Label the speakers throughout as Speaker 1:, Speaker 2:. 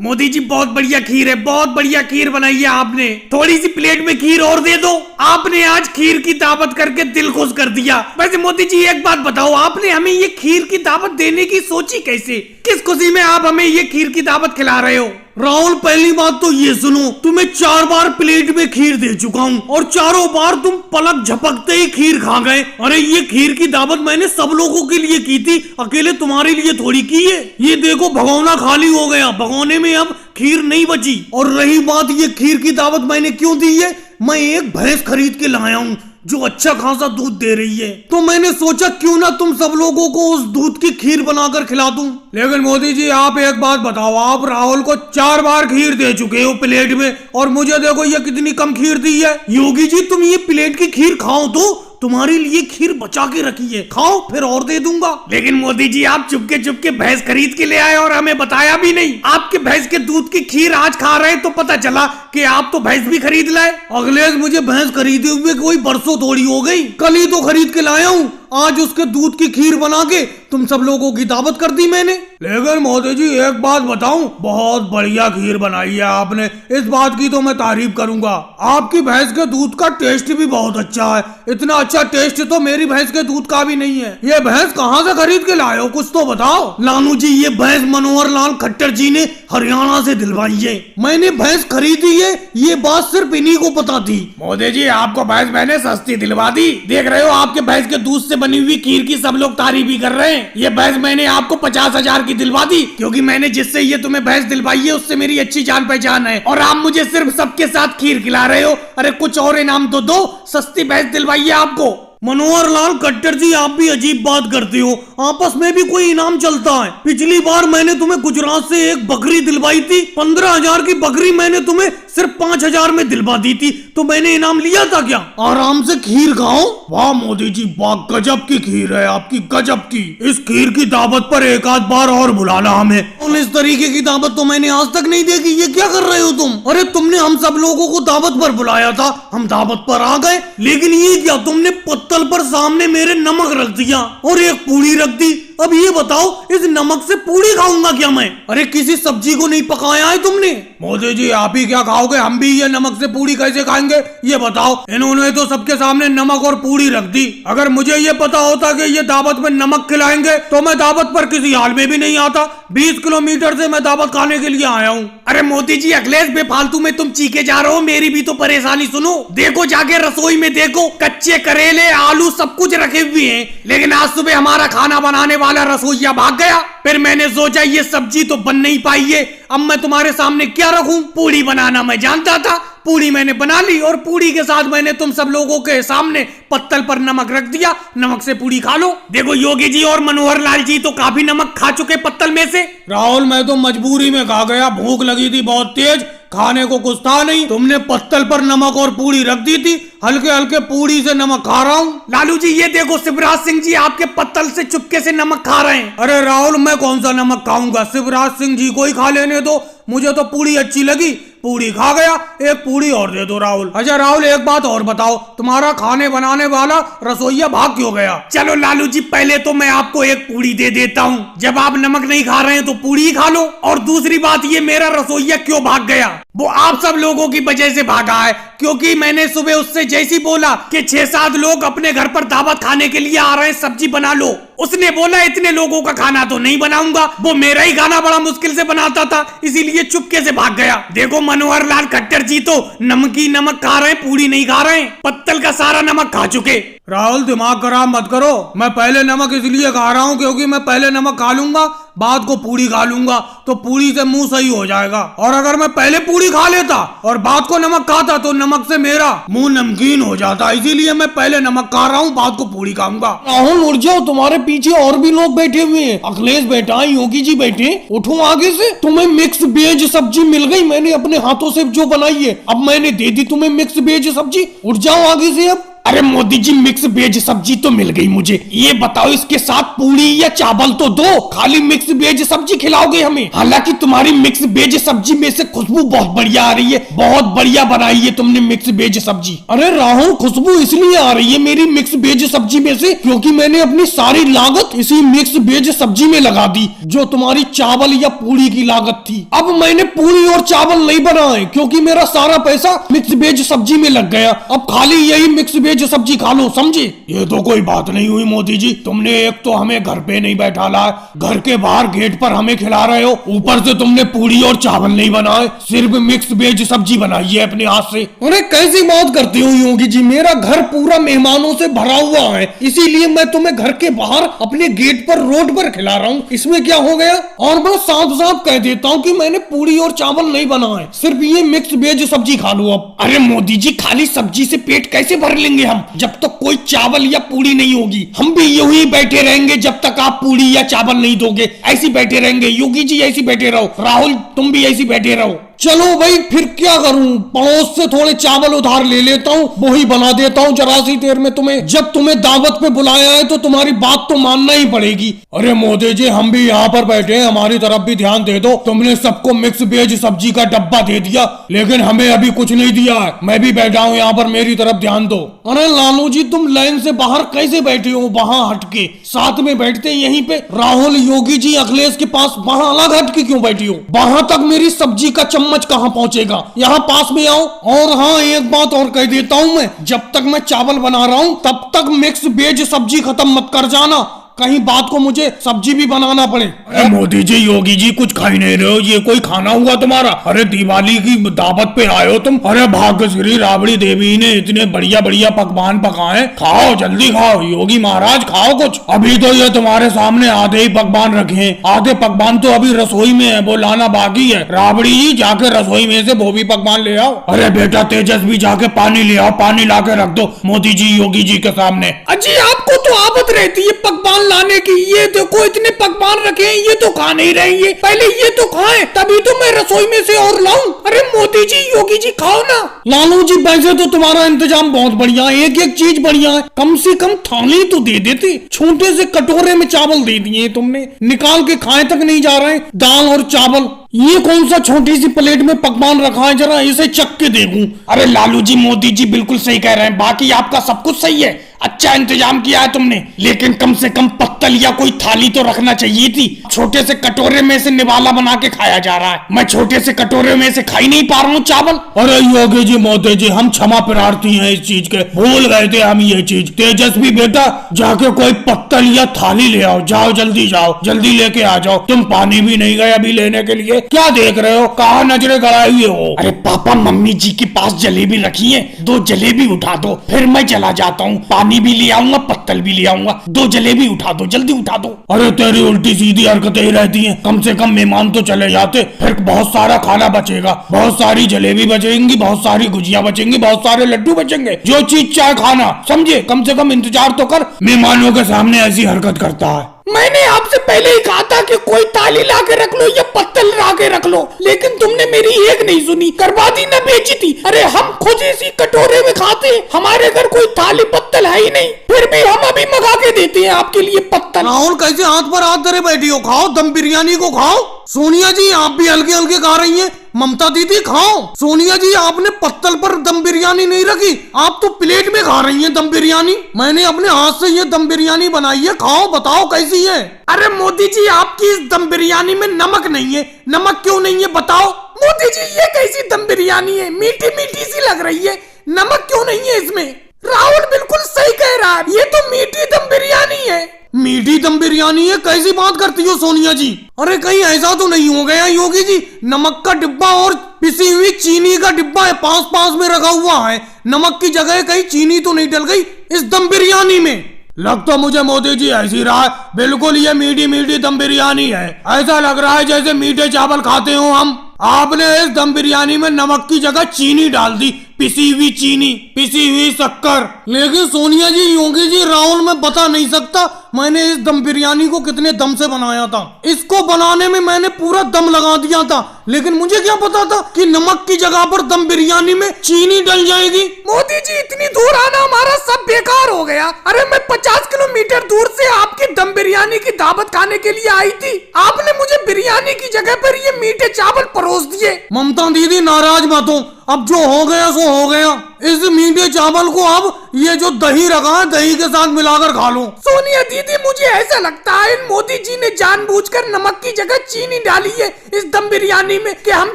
Speaker 1: मोदी जी बहुत बढ़िया खीर है, बहुत बढ़िया खीर बनाई है आपने। थोड़ी सी प्लेट में खीर और दे दो। आपने आज खीर की दावत करके दिल खुश कर दिया। वैसे मोदी जी एक बात बताओ, आपने हमें ये खीर की दावत देने की सोची कैसे? किस खुशी में आप हमें ये खीर की दावत खिला रहे हो?
Speaker 2: राहुल पहली बात तो ये सुनो, तुम्हें 4 बार प्लेट में खीर दे चुका हूँ और चारों बार तुम पलक झपकते ही खीर खा गए। अरे ये खीर की दावत मैंने सब लोगों के लिए की थी, अकेले तुम्हारे लिए थोड़ी की है। ये देखो भगोना खाली हो गया, भगोने में अब खीर नहीं बची। और रही बात ये खीर की दावत मैंने क्यों दी है, मैं एक भैंस खरीद के लाया हूँ जो अच्छा खासा दूध दे रही है, तो मैंने सोचा क्यों ना तुम सब लोगों को उस दूध की खीर बनाकर खिला दूं।
Speaker 3: लेकिन मोदी जी आप एक बात बताओ, आप राहुल को 4 बार खीर दे चुके हो प्लेट में और मुझे देखो ये कितनी कम खीर दी है।
Speaker 2: योगी जी तुम ये प्लेट की खीर खाओ तो, तुम्हारे लिए खीर बचा के रखी है, खाओ फिर और दे दूंगा।
Speaker 1: लेकिन मोदी जी आप चुपके भैंस खरीद के ले आए और हमें बताया भी नहीं। आपके भैंस के दूध की खीर आज खा रहे तो पता चला कि आप तो भैंस भी खरीद लाए।
Speaker 2: अखिलेश मुझे भैंस खरीदे हुए कोई बरसों थोड़ी हो गई, कल ही तो खरीद के लाया हूँ। आज उसके दूध की खीर बना के तुम सब लोगों की दावत कर दी मैंने।
Speaker 3: लेकिन मोदी जी एक बात बताऊं, बहुत बढ़िया खीर बनाई है आपने, इस बात की तो मैं तारीफ करूंगा। आपकी भैंस के दूध का टेस्ट भी बहुत अच्छा है, इतना अच्छा टेस्ट तो मेरी भैंस के दूध का भी नहीं है। ये भैंस कहाँ से खरीद के लाए हो, कुछ तो बताओ।
Speaker 2: लालू जी ये भैंस मनोहर लाल खट्टर जी ने हरियाणा से दिलवाई है। मैंने भैंस खरीदी है, ये बात सिर्फ इन्हीं को पता थी।
Speaker 1: मोदी जी आपको भैंस मैंने सस्ती दिलवा दी। देख रहे हो आपके भैंस के दूध से बनी हुई खीर की सब लोग तारीफ भी कर रहे हैं। ये भैंस मैंने आपको 50,000 की दिलवा दी, क्योंकि मैंने जिससे ये तुम्हें भैंस दिलवाई है उससे मेरी अच्छी जान पहचान है। और आप मुझे सिर्फ सबके साथ खीर खिला रहे हो। अरे कुछ और इनाम तो दो, सस्ती भैंस दिलवाई है आपको।
Speaker 2: मनोहर लाल खट्टर जी आप भी अजीब बात करते हो, आपस में भी कोई इनाम चलता है। पिछली बार मैंने तुम्हें गुजरात से एक बकरी दिलवाई थी, 15,000 की बकरी मैंने तुम्हें सिर्फ 5,000 में दिलवा दी थी, तो मैंने इनाम लिया था क्या? आराम से खीर खाओ।
Speaker 3: वाह मोदी जी वाह, गजब की खीर है आपकी, गजब की। इस खीर की दावत पर एक आध बार और बुलाना हमें।
Speaker 2: और इस तरीके की दावत तो मैंने आज तक नहीं देखी, ये क्या कर रहे हो तुम? अरे तुमने हम सब लोगों को दावत पर बुलाया था, हम दावत पर आ गए, लेकिन ये क्या तुमने पत्तल पर सामने मेरे नमक रख दिया और एक पूड़ी रख दी। अब ये बताओ इस नमक से पूड़ी खाऊंगा क्या मैं? अरे किसी सब्जी को नहीं पकाया है तुमने।
Speaker 3: मोदी जी आप ही क्या खाओगे, हम भी ये नमक से पूड़ी कैसे खाएंगे ये बताओ। इन्होंने तो सबके सामने नमक और पूड़ी रख दी। अगर मुझे ये पता होता कि ये दावत में नमक खिलाएंगे तो मैं दावत पर किसी हाल में भी नहीं आता। 20 किलोमीटर से मैं दावत खाने के लिए आया हूँ।
Speaker 1: अरे मोदी जी अखिलेश बेफालतू में तुम चीखे जा रहे हो, मेरी भी तो परेशानी सुनो। देखो जाके रसोई में देखो, कच्चे करेले आलू सब कुछ रखे हुए हैं, लेकिन आज सुबह हमारा खाना बनाने वाला रसोइया भाग गया। फिर मैंने सोचा ये सब्जी तो बन नहीं पाई है, अब मैं तुम्हारे सामने क्या रखूं? पूड़ी बनाना मैं जानता था, पूड़ी मैंने बना ली और पूड़ी के साथ मैंने तुम सब लोगों के सामने पत्तल पर नमक रख दिया। नमक से पूड़ी खा लो। देखो योगी जी और मनोहर लाल जी तो काफी नमक खा चुके पत्तल में से।
Speaker 3: राहुल मैं तो मजबूरी में खा गया, भूख लगी थी बहुत तेज, खाने को कुछ था नहीं। तुमने पत्तल पर नमक और पूड़ी रख दी थी, हल्के हल्के पूड़ी से नमक खा रहा हूँ।
Speaker 1: लालू जी ये देखो शिवराज सिंह जी आपके पत्तल से चुपके से नमक खा रहे हैं।
Speaker 3: अरे राहुल मैं कौन सा नमक खाऊंगा, शिवराज सिंह जी को ही खा लेने दो, मुझे तो पूड़ी अच्छी लगी, पूड़ी खा गया। एक पूड़ी और दे दो राहुल। अच्छा राहुल एक बात और बताओ, तुम्हारा खाने बनाने वाला रसोइया भाग क्यों गया?
Speaker 1: चलो लालू जी पहले तो मैं आपको एक पूड़ी दे देता हूँ, जब आप नमक नहीं खा रहे हैं तो पूड़ी ही खा लो। और दूसरी बात ये मेरा रसोइया क्यों भाग गया, वो आप सब लोगों की वजह से भागा है, क्योंकि मैंने सुबह उससे जैसी बोला कि 6-7 लोग अपने घर पर दावत खाने के लिए आ रहे हैं, सब्जी बना लो, उसने बोला इतने लोगों का खाना तो नहीं बनाऊंगा। वो मेरा ही खाना बड़ा मुश्किल से बनाता था, इसीलिए चुपके से भाग गया। देखो मनोहर लाल खट्टर जी तो नमकी नमक खा रहे हैं, पूड़ी नहीं खा रहे हैं, पत्तल का सारा नमक खा चुके।
Speaker 3: राहुल दिमाग खराब मत करो, मैं पहले नमक इसलिए खा रहा हूँ क्योंकि मैं पहले नमक खा लूंगा, बाद को पूड़ी खा लूंगा, तो पूड़ी से मुंह सही हो जाएगा। और अगर मैं पहले पूड़ी खा लेता और बाद को नमक खाता तो नमक से मेरा मुंह नमकीन हो जाता, इसीलिए मैं पहले नमक खा रहा हूँ, बाद को पूड़ी खाऊंगा।
Speaker 2: राहुल उठ जाओ, तुम्हारे पीछे और भी लोग बैठे हुए हैं, अखिलेश बैठा है, योगी जी बैठे, उठो आगे से। तुम्हें मिक्स वेज सब्जी मिल गई, मैंने अपने हाथों से जो बनाई है, अब मैंने दे दी तुम्हें मिक्स वेज सब्जी, उठ जाओ आगे से। अब
Speaker 1: अरे मोदी जी, मिक्स वेज सब्जी तो मिल गई मुझे। ये बताओ इसके साथ पूरी या चावल तो दो, खाली मिक्स वेज सब्जी खिलाओगे हमें? हालांकि तुम्हारी मिक्स वेज सब्जी में से खुशबू बहुत बढ़िया आ रही है, बहुत बढ़िया बनाई है तुमने मिक्स वेज सब्जी।
Speaker 2: अरे राहुल, खुशबू इसलिए आ रही है मेरी मिक्स वेज सब्जी में से क्योंकि मैंने अपनी सारी लागत इसी मिक्स वेज सब्जी में लगा दी, जो तुम्हारी चावल या पूरी की लागत थी। अब मैंने पूरी और चावल नहीं बनाए क्योंकि मेरा सारा पैसा मिक्स वेज सब्जी में लग गया। अब खाली यही मिक्स वेज सब्जी खा लो, समझे?
Speaker 3: ये तो कोई बात नहीं हुई मोदी जी, तुमने एक तो हमें घर पे नहीं बैठाला, घर के बाहर गेट पर हमें खिला रहे हो, ऊपर से तुमने पूरी और चावल नहीं बनाए, सिर्फ मिक्स वेज सब्जी बनाई है अपने हाथ से।
Speaker 2: अरे कैसी बात करते हो योगी जी, मेरा घर पूरा मेहमानों से भरा हुआ है, इसीलिए मैं तुम्हें घर के बाहर अपने गेट पर रोड पर खिला रहा हूँ, इसमें क्या हो गया? और मैं साफ साफ कह देता हूँ कि मैंने पूरी और चावल नहीं बनाए, सिर्फ ये मिक्स वेज सब्जी खा लो अब।
Speaker 1: अरे मोदी जी, खाली सब्जी से पेट कैसे भर लेंगे हम, जब तक कोई चावल या पूरी नहीं होगी? हम भी यूं ही बैठे रहेंगे जब तक आप पूरी या चावल नहीं दोगे, ऐसे बैठे रहेंगे। योगी जी ऐसे बैठे रहो, राहुल तुम भी ऐसे बैठे रहो।
Speaker 2: चलो भाई, फिर क्या करूं, पड़ोस से थोड़े चावल उधार ले लेता हूँ, वो ही बना देता हूँ जरा सी देर में तुम्हें। जब तुम्हें दावत पे बुलाया है तो तुम्हारी बात तो मानना ही पड़ेगी।
Speaker 3: अरे मोदी जी, हम भी यहाँ पर बैठे हैं, हमारी तरफ भी ध्यान दे दो। तुमने सबको मिक्स वेज सब्जी का डब्बा दे दिया, लेकिन हमें अभी कुछ नहीं दिया है। मैं भी बैठा हूँ यहाँ पर, मेरी तरफ ध्यान दो।
Speaker 2: अरे लालू जी, तुम लाइन से बाहर कैसे बैठे हो? वहाँ हटके साथ में बैठते हैं यहीं पे। राहुल, योगी जी, अखिलेश के पास वहाँ अलग हटके क्यों बैठी हो? वहाँ तक मेरी सब्जी का चम्मच कहाँ पहुंचेगा? यहाँ पास में आओ। और हाँ, एक बात और कह देता हूँ मैं, जब तक मैं चावल बना रहा हूँ तब तक मिक्स वेज सब्जी खत्म मत कर जाना, कहीं बात को मुझे सब्जी भी बनाना पड़े।
Speaker 3: अरे मोदी जी, योगी जी कुछ खा ही नहीं रहे हो, ये कोई खाना हुआ तुम्हारा? अरे दिवाली की दावत पे आए हो तुम। अरे भाग्यश्री राबड़ी देवी ने इतने बढ़िया बढ़िया पकवान पकाए, खाओ जल्दी खाओ योगी महाराज, खाओ कुछ। अभी तो ये तुम्हारे सामने आधे ही पकवान रखे हैं, आधे पकवान तो अभी रसोई में है, वो लाना बाकी है। राबड़ी जी, जाके रसोई में से वो भी पकवान ले आओ। अरे बेटा तेजस्वी, जाके पानी ले आओ, पानी ला के रख दो मोदी जी योगी जी के सामने।
Speaker 2: अजी, आपको तो आदत रहती है पकवान लाने की। ये देखो, इतने पकवान रखे हैं, ये तो खा नहीं रहे हैं, पहले ये तो खाएं, तभी तो मैं रसोई में से और लाऊं। अरे मोदी जी, योगी जी, खाओ ना। लालू जी, वैसे तो तुम्हारा इंतजाम बहुत बढ़िया है, एक एक चीज बढ़िया है, कम से कम थाली तो दे देते। छोटे से कटोरे में चावल दे दिए तुमने, निकाल के खाए तक नहीं जा रहे। दाल और चावल, ये कौन सा छोटी सी प्लेट में पकवान रखा है, जरा इसे चख के देखूं।
Speaker 1: अरे लालू जी, मोदी जी बिल्कुल सही कह रहे हैं, बाकी आपका सब कुछ सही है, अच्छा इंतजाम किया है तुमने, लेकिन कम से कम पत्तल या कोई थाली तो रखना चाहिए थी। छोटे से कटोरे में से निवाला बना के खाया जा रहा है, मैं छोटे से कटोरे में से खा ही नहीं पा रहा हूँ चावल।
Speaker 3: अरे योगी जी, मोदी जी, हम क्षमा प्रार्थी हैं इस चीज के, भूल गए थे हम ये चीज। तेजस्वी बेटा, जाके कोई पत्तल या थाली ले आओ, जाओ जल्दी, जाओ जल्दी लेके आ जाओ। तुम पानी भी नहीं गए अभी लेने के लिए, क्या देख रहे हो, कहाँ नजरे गड़ाए हुए हो?
Speaker 1: अरे पापा, मम्मी जी के पास जलेबी रखी है, 2 जलेबी उठा दो, फिर मैं चला जाता हूँ, पानी भी ले आऊंगा, पत्तल भी ले आऊंगा, 2 जलेबी उठा दो, जल्दी उठा दो।
Speaker 3: अरे तेरी उल्टी सीधी हरकतें ही रहती हैं, कम से कम मेहमान तो चले जाते, फिर बहुत सारा खाना बचेगा, बहुत सारी जलेबी बचेंगी, बहुत सारी गुजिया बचेंगी, बहुत सारे लड्डू बचेंगे, जो चीज चाहे खाना, समझे? कम से कम इंतजार तो कर, मेहमानों के सामने ऐसी हरकत करता है।
Speaker 2: मैंने आपसे पहले ही कहा था कि कोई थाली ला के रख लो या पत्तल ला के रख लो, लेकिन तुमने मेरी एक नहीं सुनी, करवा दी ना बेइज्जती। अरे हम खुद इसी कटोरे में खाते हैं, हमारे घर कोई थाली पत्तल है ही नहीं, फिर भी हम अभी मंगा के देते हैं आपके लिए पत्तल। राहुल, कैसे हाथ पर हाथ धरे बैठी हो? खाओ, दम बिरयानी को खाओ। सोनिया जी, आप भी हल्के हल्के खा रही हैं। ममता दीदी, खाओ। सोनिया जी, आपने पत्तल पर दम बिरयानी नहीं रखी, आप तो प्लेट में खा रही हैं दम बिरयानी। मैंने अपने हाथ से ये दम बिरयानी बनाई है, खाओ, बताओ कैसी है। अरे मोदी जी, आपकी इस दम बिरयानी में नमक नहीं है। नमक क्यों नहीं है, बताओ। मोदी जी, ये कैसी दम बिरयानी है, मीठी मीठी सी लग रही है, नमक क्यों नहीं है इसमें? राहुल बिल्कुल सही कह रहा है, ये तो मीठी दम बिरयानी है। मीठी दम बिरयानी है, कैसी बात करती हो सोनिया जी? अरे कहीं ऐसा तो नहीं हो गया योगी जी, नमक का डिब्बा और पिसी हुई चीनी का डिब्बा है, पास पास में रखा हुआ है, नमक की जगह कहीं चीनी तो नहीं डल गई इस दम बिरयानी में?
Speaker 3: लग तो मुझे मोदी जी ऐसी रहा है, बिल्कुल ये मीठी मीठी दम बिरयानी है, ऐसा लग रहा है जैसे मीठे चावल खाते हो हम। आपने इस दम बिरयानी में नमक की जगह चीनी डाल दी, पिसी हुई चीनी, पिसी हुई शक्कर।
Speaker 2: लेकिन सोनिया जी, योगी जी, राहुल, मैं बता नहीं सकता मैंने इस दम बिरयानी को कितने दम से बनाया था। इसको बनाने में मैंने पूरा दम लगा दिया था, लेकिन मुझे क्या पता था कि नमक की जगह पर दम बिरयानी में चीनी डल जाएगी।
Speaker 1: मोदी जी, इतनी दूर आना हमारा सब बेकार हो गया। अरे मैं 50 किलोमीटर दूर से आपकी दम बिरयानी की दावत खाने के लिए आई थी, आपने मुझे बिरयानी की जगह पर ये मीठे चावल परोस दिए।
Speaker 2: ममता दीदी नाराज मत हो, अब जो हो गया सो हो गया। इस मीठे चावल को अब ये जो दही रखा है दही के साथ मिलाकर खा लो।
Speaker 1: सोनिया दीदी, मुझे ऐसा लगता है इन मोदी जी ने जानबूझकर नमक की जगह चीनी डाली है इस दम बिरयानी में कि हम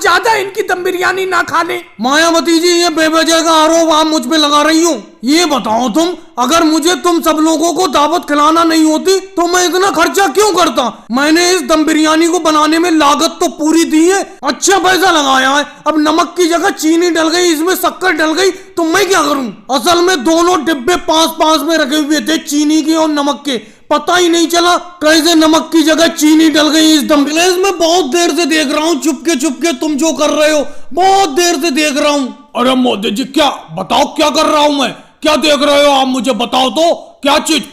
Speaker 1: ज्यादा इनकी दम बिरयानी ना खा लें।
Speaker 2: मायावती जी, ये बेवजह का आरोप आप मुझ पे लगा रही हो। ये बताओ तुम, अगर मुझे तुम सब लोगों को दावत खिलाना नहीं होती तो मैं इतना खर्चा क्यों करता। मैंने इस दम बिरयानी को बनाने में लागत तो पूरी दी है, अच्छा पैसा लगाया है। अब नमक की जगह चीनी डल गई, इसमें शक्कर डल गई तो मैं क्या करूं। असल में दोनों डिब्बे पास पास में रखे हुए थे, चीनी के और नमक के। पता ही नहीं चला कैसे नमक की जगह चीनी डल गई इस दम। मैं बहुत देर से देख रहा हूँ, चुपके चुपके तुम जो कर रहे हो, बहुत देर से देख रहा हूँ।
Speaker 3: अरे मोदी जी, क्या बताओ क्या कर रहा हूं मैं, क्या देख रहे हो आप, मुझे बताओ तो क्या चीज।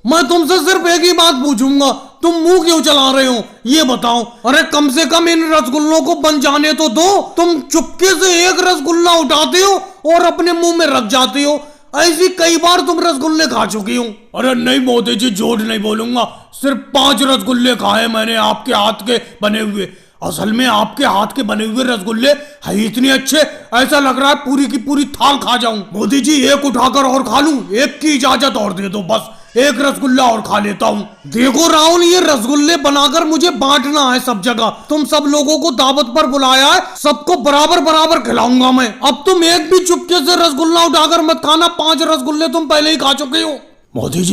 Speaker 2: मैं तुमसे सिर्फ एक ही बात पूछूंगा, तुम मुंह क्यों चला रहे हो ये बताओ। अरे कम से कम इन रसगुल्लों को बन जाने तो दो। तुम चुपके से एक रसगुल्ला उठाते हो और अपने मुंह में रख जाते हो। ऐसी कई बार तुम रसगुल्ले खा चुकी हो।
Speaker 3: अरे नहीं मोदी जी, झूठ नहीं बोलूंगा, सिर्फ 5 रसगुल्ले खाए मैंने आपके हाथ के बने हुए। असल में आपके हाथ के बने हुए रसगुल्ले है इतने अच्छे, ऐसा लग रहा है पूरी की पूरी थाल खा जाऊं। मोदी जी, एक उठाकर और खा लूं, एक की इजाजत और दे दो, बस एक रसगुल्ला और खा लेता हूँ।
Speaker 2: देखो राहुल, ये रसगुल्ले बनाकर मुझे बांटना है सब जगह। तुम सब लोगों को दावत पर बुलाया है, सबको बराबर बराबर खिलाऊंगा मैं। अब तुम एक भी चुपके से रसगुल्ला उठाकर मत खाना, 5 रसगुल्ले तुम पहले ही खा चुके हो।
Speaker 3: मोदी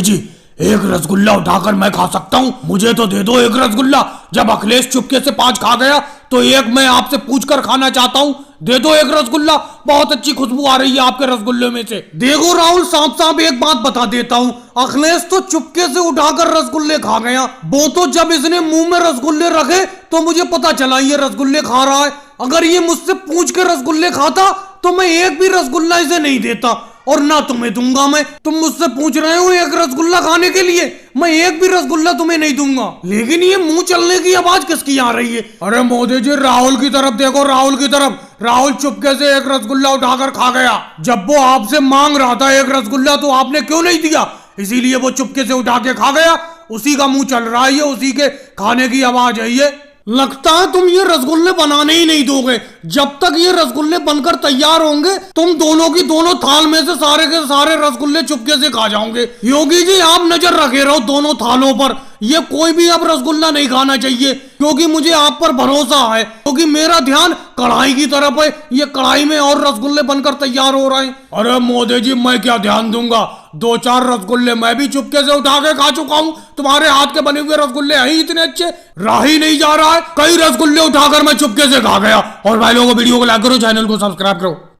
Speaker 3: जी, एक रसगुल्ला उठाकर मैं खा सकता हूँ, मुझे तो दे दो एक रसगुल्ला। जब अखिलेश चुपके से 5 खा गया तो एक मैं आपसे पूछकर खाना चाहता हूँ, दे दो एक रसगुल्ला, बहुत अच्छी खुशबू आ रही है आपके रसगुल्ले में से।
Speaker 2: देखो राहुल, साफ साफ एक बात बता देता हूँ, अखिलेश तो चुपके से उठाकर रसगुल्ले खा गया। वो तो जब इसने मुंह में रसगुल्ले रखे तो मुझे पता चला ये रसगुल्ले खा रहा है। अगर ये मुझसे पूछ के रसगुल्ले खाता तो मैं एक भी रसगुल्ला इसे नहीं देता और ना तुम्हें दूंगा मैं। तुम मुझसे पूछ रहे हो एक रसगुल्ला खाने के लिए, मैं एक भी रसगुल्ला तुम्हें नहीं दूंगा। लेकिन ये मुंह चलने की आवाज किसकी आ रही है।
Speaker 3: अरे मोदी जी, राहुल की तरफ देखो, राहुल की तरफ। राहुल चुपके से एक रसगुल्ला उठाकर खा गया। जब वो आपसे मांग रहा था एक रसगुल्ला तो आपने क्यों नहीं दिया, इसीलिए वो चुपके से उठा के खा गया। उसी का मुंह चल रहा है, उसी के खाने की आवाज है ये।
Speaker 2: लगता है तुम ये रसगुल्ले बनाने ही नहीं दोगे। जब तक ये रसगुल्ले बनकर तैयार होंगे तुम दोनों की दोनों थाल में से सारे के सारे रसगुल्ले चुपके से खा जाओगे। योगी जी, आप नजर रखे रहो दोनों थालों पर, ये कोई भी अब रसगुल्ला नहीं खाना चाहिए, क्योंकि मुझे आप पर भरोसा है, क्योंकि मेरा ध्यान कढ़ाई की तरफ है। ये कढ़ाई में और रसगुल्ले बनकर तैयार हो रहे हैं।
Speaker 3: अरे मोदी जी, मैं क्या ध्यान दूंगा, 2-4 रसगुल्ले मैं भी चुपके से उठा के खा चुका हूँ। तुम्हारे हाथ के बने हुए रसगुल्ले हैं ही इतने अच्छे, रहा ही नहीं जा रहा है। कई रसगुल्ले उठाकर मैं चुपके से खा गया। और भाई लोगों, वीडियो को लाइक करो, चैनल को सब्सक्राइब करो।